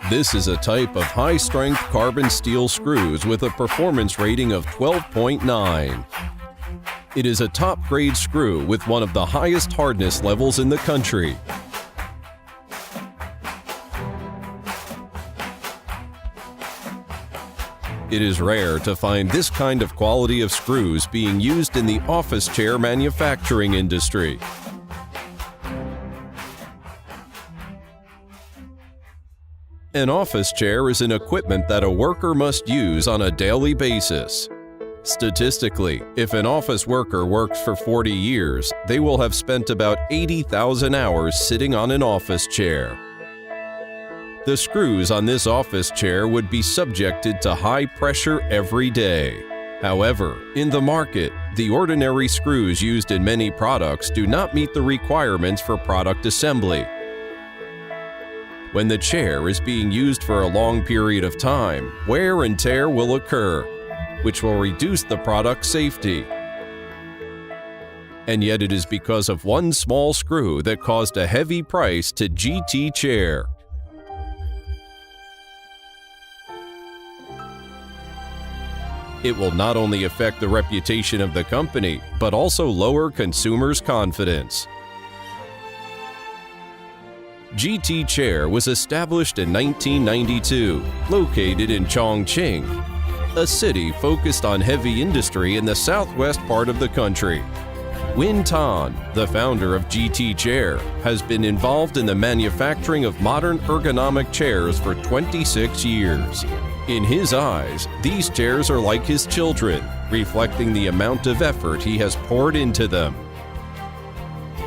This is a type of high-strength carbon steel screws with a performance rating of 12.9. It is a top-grade screw with one of the highest hardness levels in the country. It is rare to find this kind of quality of screws being used in the office chair manufacturing industry. An office chair is an equipment that a worker must use on a daily basis. Statistically, if an office worker works for 40 years, they will have spent about 80,000 hours sitting on an office chair. The screws on this office chair would be subjected to high pressure every day. However, in the market, the ordinary screws used in many products do not meet the requirements for product assembly. When the chair is being used for a long period of time, wear and tear will occur, which will reduce the product's safety. And yet it is because of one small screw that caused a heavy price to GTCHAIR. It will not only affect the reputation of the company, but also lower consumers' confidence. GTCHAIR was established in 1992, located in Chongqing, a city focused on heavy industry in the southwest part of the country. Win Tan, the founder of GTCHAIR, has been involved in the manufacturing of modern ergonomic chairs for 26 years. In his eyes, these chairs are like his children, reflecting the amount of effort he has poured into them.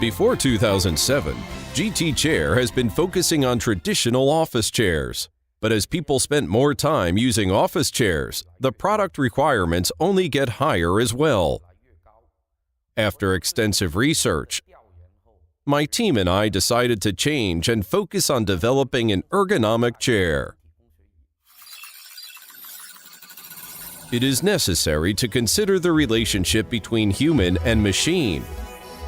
Before 2007, GTCHAIR has been focusing on traditional office chairs. But as people spent more time using office chairs, the product requirements only get higher as well. After extensive research, my team and I decided to change and focus on developing an ergonomic chair. It is necessary to consider the relationship between human and machine,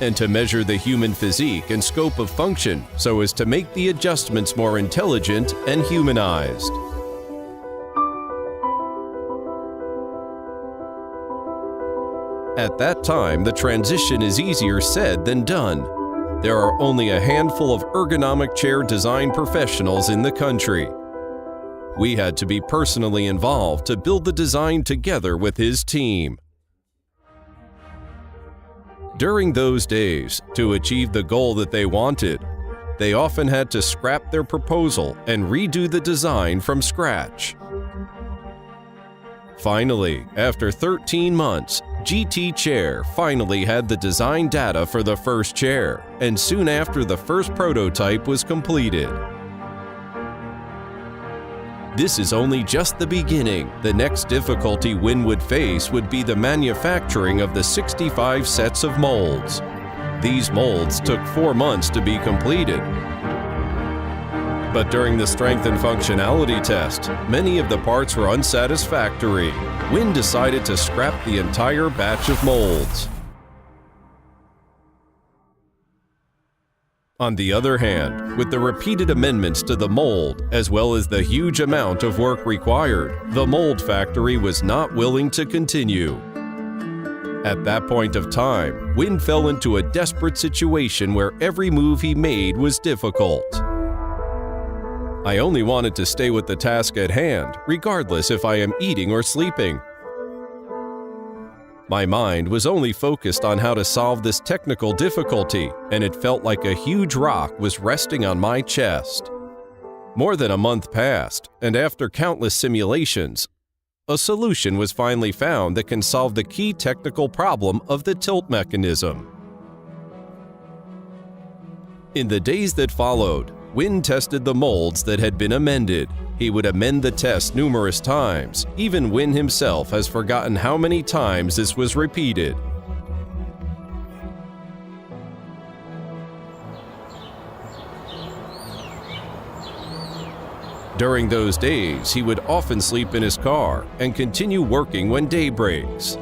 and to measure the human physique and scope of function so as to make the adjustments more intelligent and humanized. At that time, the transition is easier said than done. There are only a handful of ergonomic chair design professionals in the country. We had to be personally involved to build the design together with his team. During those days, to achieve the goal that they wanted, they often had to scrap their proposal and redo the design from scratch. Finally, after 13 months, GTCHAIR finally had the design data for the first chair, and soon after the first prototype was completed. This is only just the beginning. The next difficulty Win would face would be the manufacturing of the 65 sets of molds. These molds took 4 months to be completed. But during the strength and functionality test, many of the parts were unsatisfactory. Win decided to scrap the entire batch of molds. On the other hand, with the repeated amendments to the mold, as well as the huge amount of work required, the mold factory was not willing to continue. At that point of time, Win fell into a desperate situation where every move he made was difficult. I only wanted to stay with the task at hand, regardless if I am eating or sleeping. My mind was only focused on how to solve this technical difficulty, and it felt like a huge rock was resting on my chest. More than a month passed, and after countless simulations, a solution was finally found that can solve the key technical problem of the tilt mechanism. In the days that followed, Win tested the molds that had been amended. He would amend the test numerous times. Even Win himself has forgotten how many times this was repeated. During those days, he would often sleep in his car and continue working when day breaks.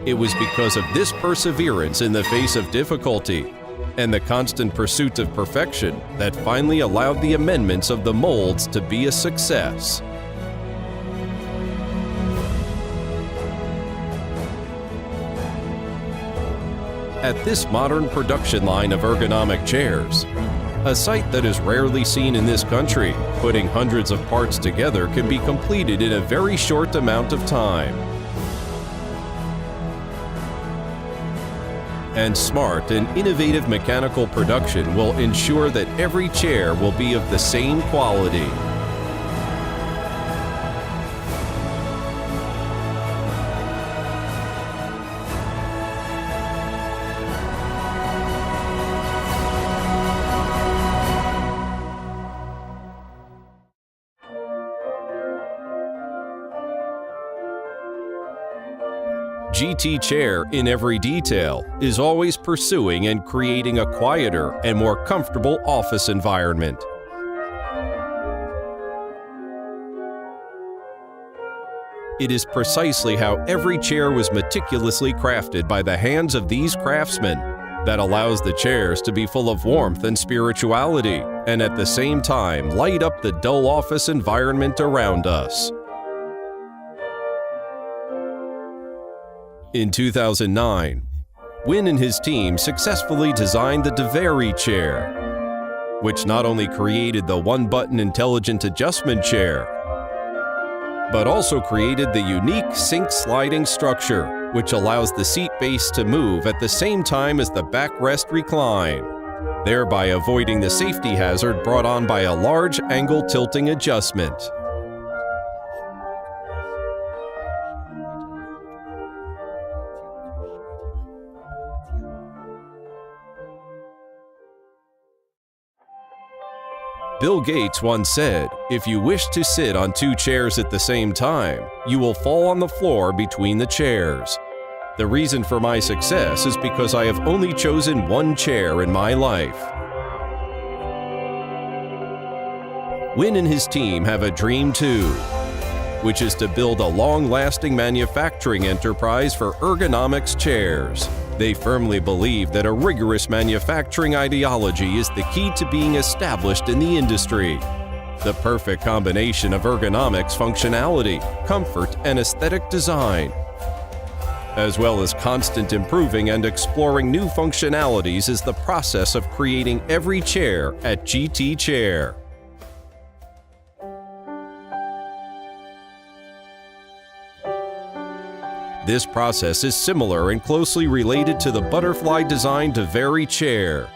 It was because of this perseverance in the face of difficulty and the constant pursuit of perfection that finally allowed the amendments of the molds to be a success. At this modern production line of ergonomic chairs, a sight that is rarely seen in this country, putting hundreds of parts together can be completed in a very short amount of time. And smart and innovative mechanical production will ensure that every chair will be of the same quality. GTCHAIR in every detail is always pursuing and creating a quieter and more comfortable office environment. It is precisely how every chair was meticulously crafted by the hands of these craftsmen that allows the chairs to be full of warmth and spirituality, and at the same time light up the dull office environment around us. In 2009, Wynn and his team successfully designed the DeVary chair, which not only created the one-button intelligent adjustment chair, but also created the unique sink sliding structure, which allows the seat base to move at the same time as the backrest recline, thereby avoiding the safety hazard brought on by a large angle tilting adjustment. Bill Gates once said, "If you wish to sit on two chairs at the same time, you will fall on the floor between the chairs." The reason for my success is because I have only chosen one chair in my life. Wynn and his team have a dream too, which is to build a long-lasting manufacturing enterprise for ergonomics chairs. They firmly believe that a rigorous manufacturing ideology is the key to being established in the industry. The perfect combination of ergonomics functionality, comfort, and aesthetic design, as well as constant improving and exploring new functionalities, is the process of creating every chair at GTCHAIR. This process is similar and closely related to the butterfly-designed DeVary chair.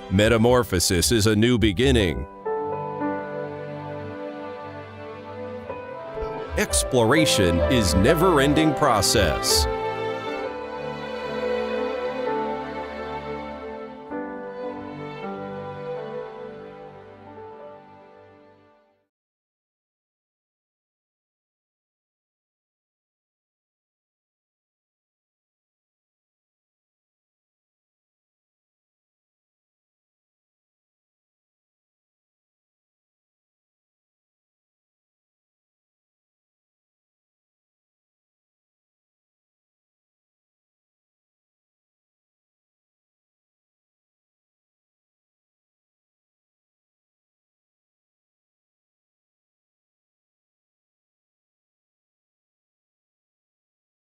Metamorphosis is a new beginning. Exploration is never-ending process.